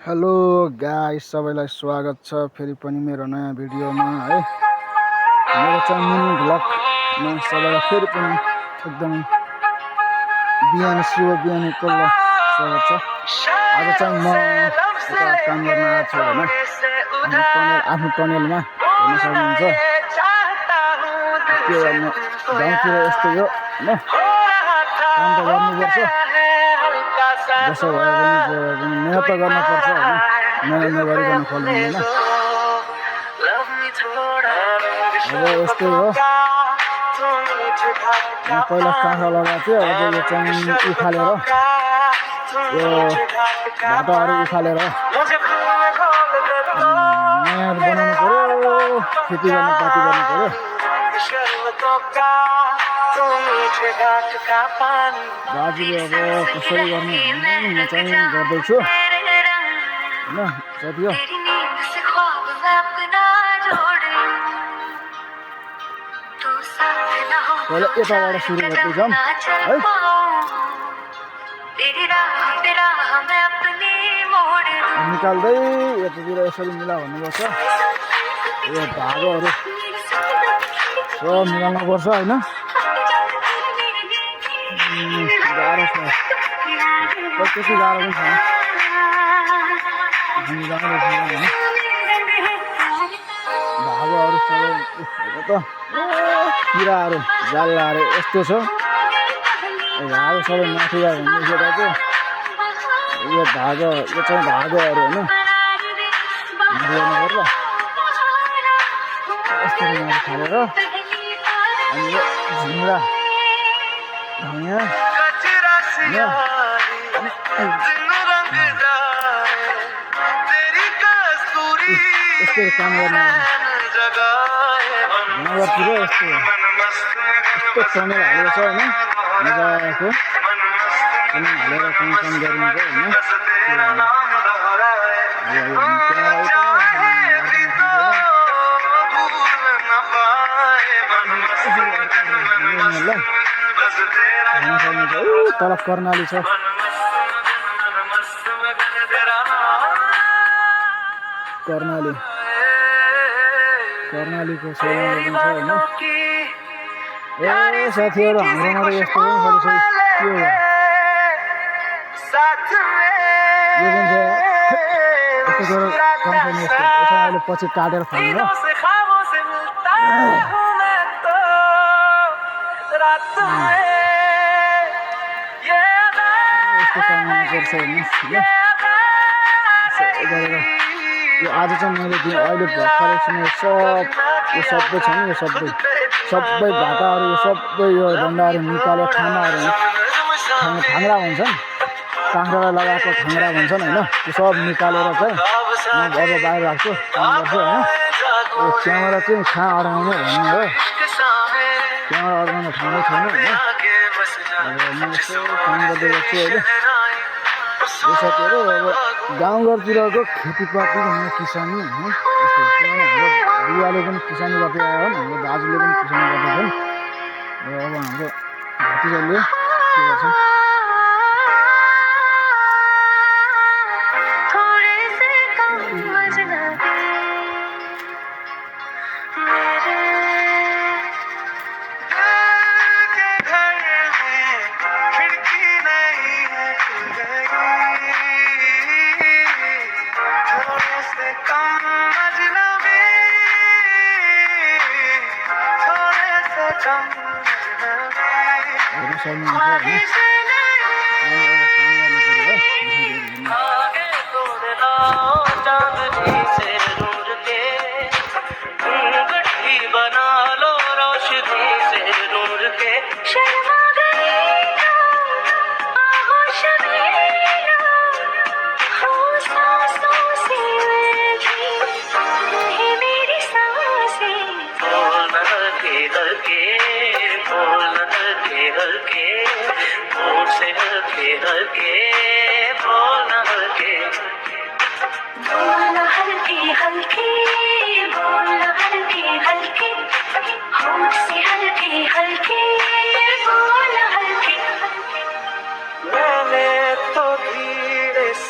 Hello guys, सबैलाई स्वागत छ फेरि पनि मेरो नयाँ भिडियोमा है। मेरो चाहिँ मिनी भ्लगमा सबैलाई फेरि पनि एकदमै शुभ बिहानीको स्वागत छ। आज चाहिँ म यता काम गर्न आएको छु होइन, आफ्नो टनेलमा हेर्न सक्नुहुन्छ। के गर्नु, गाउँतिर यस्तै हो होइन, काम त गर्नुपर्छ, जसो भए पनि मेहनत त गर्नुपर्छ होइन, मेहनत नगरिकन फल मिल्दैन। अब यस्तै हो, पहिला काँक्रा लगाएको थियो, अब यो चाहिँ उखालेर यो भाटाहरू उखालेर नयाँ बनाउनु पर्यो, खेती गर्न पाती गर्नु पर्यो। बाजुले अब कसरी गर्ने म चाहिँ गर्दैछु होइन साथी हो। पहिला यताबाट सुरु गर्दै जाउँ है। निकाल्दै यतातिर यसरी मिला भन्नुपर्छ, यो धागोहरू सब मिलाउनुपर्छ होइन। गाह्रो छ, त्यति गाह्रो पनि छैन, धागोहरू सबै त किराहरू जाल्लाहरू यस्तो छ। धागो सबै माथि गयो भने चाहिँ यो धागो, यो चाहिँ धागोहरू होइन पर्छ यस्तो माथि खालेर। अनि यो झिङ्गा धनियाँ यस्तो काम गर्ने गाउँघरतिर यस्तो टनेल हालेको छ होइन, मजाको टनेल हालेर काम गरिन्छ होइन। तल कर्णाली छ, कर्णालीको छेउमा पनि छ होइन। ए साथीहरू, हाम्रोमा त यस्तो पनि खालि छ, के हो यो पनि छ यस्तो गरेर काम छैन यस्तो। यसमा अहिले पछि काटेर फाल्नु हो, यस्तो काम गर्नुपर्छ होइन। गरेर यो आज चाहिँ मैले दिएँ, अहिले भर्खर एकछिन यो सबै छ नि, यो सबै भाटाहरू, यो सबै यो डन्डाहरू निकालेर ठामाहरू थाङ्रा भन्छन्, काँक्रालाई लगाएको थाङ्रा भन्छन् होइन, त्यो सब निकालेर चाहिँ म अब बाहिर राख्छु, काम गर्छु होइन। यो क्यामेरा चाहिँ कहाँ अड्काउने भन्ने हो, क्यामेरा अड्काउने ठाउँै छैन होइन। अब म यसो काम गर्दै गर्छु अहिले। यो साथीहरू, अब गाउँघरतिरको खेतीपाती भन्ने किसानी होइन यस्तो, किनभने हाम्रो बुवाले पनि किसानी गर्दै आयो भने, हाम्रो दाजुले पनि किसानी गर्दैछन्। र अब हाम्रो भतिजाले के गर्छन्,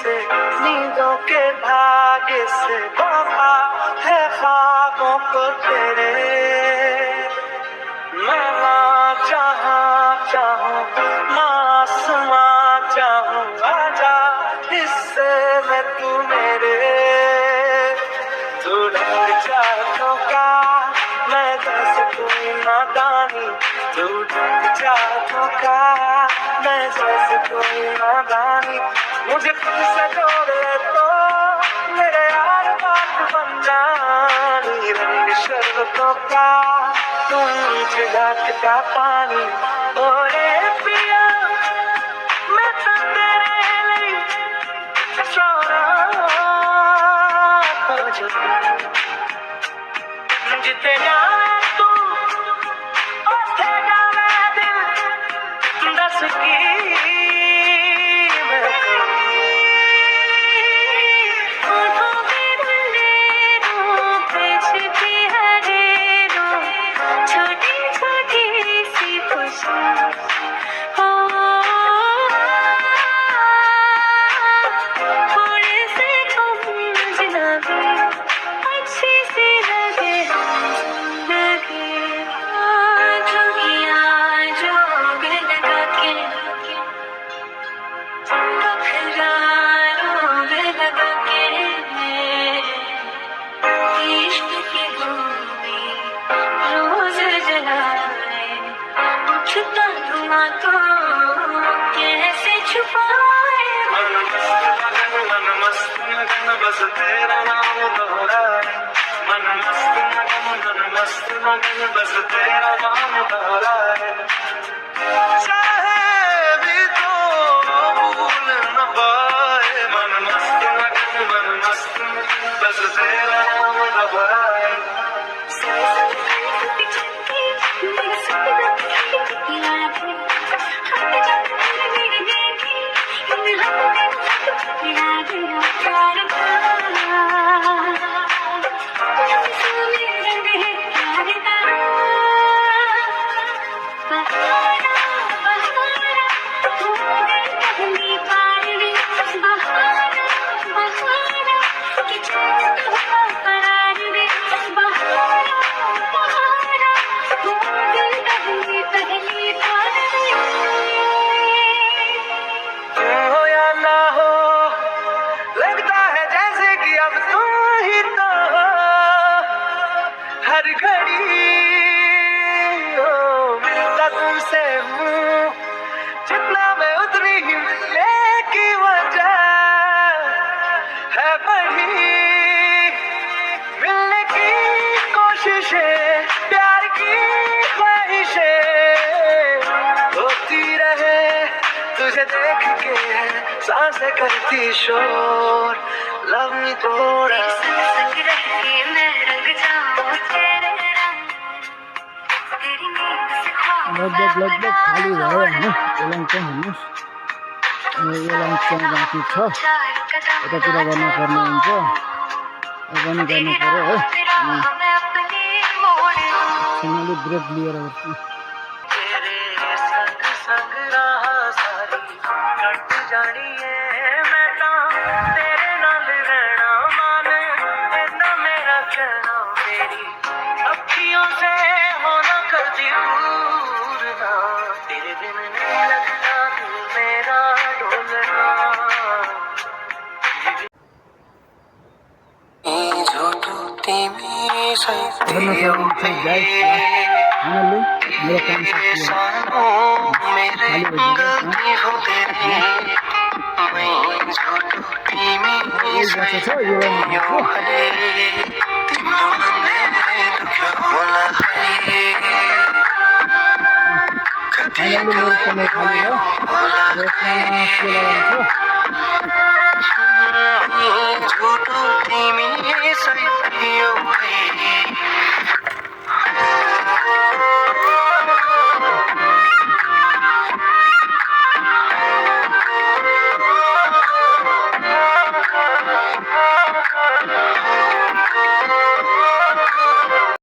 से नींदों के भाग्य से वफा है ख्वाबों को तेरे मैं ना जहाँ चाहूँ ना आसमां चाहूँ आजा हिस्से में तू मेरे तू ढंग चाहतों का मैं जैसे कोई नादानी तू ढंग चाहतों का मैं जैसे कोई नादानी मुझे खुद से जोड़ ले तो मेरे यार बात बन जानी रंग शर्बतों का तू मुझे घाट का पानी ओरे पिया मैं तो तेरे लिए सोना जिते जावे तू उथे जावे दिल दस की मैं होठों पे बुलेरो पे हरेरो छोटी छोटी सी खुशी हो थोड़े से समझना भी अच्छी सी लगे लगे जोगिया जोग लगा के बखरा रोग लगा के इश्क की गोली रोज जलाए उठता धुआं तो कैसे छुपाए मन मस्त मगन बस तेरा नाम दोहराए मन मस्त मगन बस तेरा नाम दोहराए चाहे भी तो भूल न पाए मन मस्त मगन बस तेरा नाम दोहराए हो या ना हो लगता है जैसे कि अब तुम ही तो हो हर घड़ी हो मिलता तुमसे हूँ जितना मैं उतनी ही मिलने की वजह है बढ़ी मिलने की कोशिशें प्यार की ख्वाहिशें होती रहे तुझे देख के सांसें करती शोर लव मी थोड़ा संग रह के मैं रंग जाऊं तेरे रंग तेरी नींद से ख्वाब लगभग खाली भयो होइन एलाङ चाहिँ हेर्नुहोस् एलाङ चाहिँ बाँकी छ यतातिर गर्नुपर्ने हुन्छ यो पनि गर्नु पऱ्यो है सँगले ब्रेक लिएर बस्छु तेरे संग संग रहा सारी कट जानी है मैं तो तेरे नाल रहना माने इतना मेरा कहना मेरी अखियों से होना कभी दूर ना तेरे बिन नहीं लगता दिल मेरा डोलना तिमी सैथियो फाइनल्ली मेरो काम सकियो मेरे गल्ती हो तेरी मैं झूठो तिमी छ यो यो हरे तिम्रो मनले दुख्यो होला हरे कति फाइनल्ली मेरो समय खाली भयो यसमा के लगाउँछु झूठो तिमी सैथियो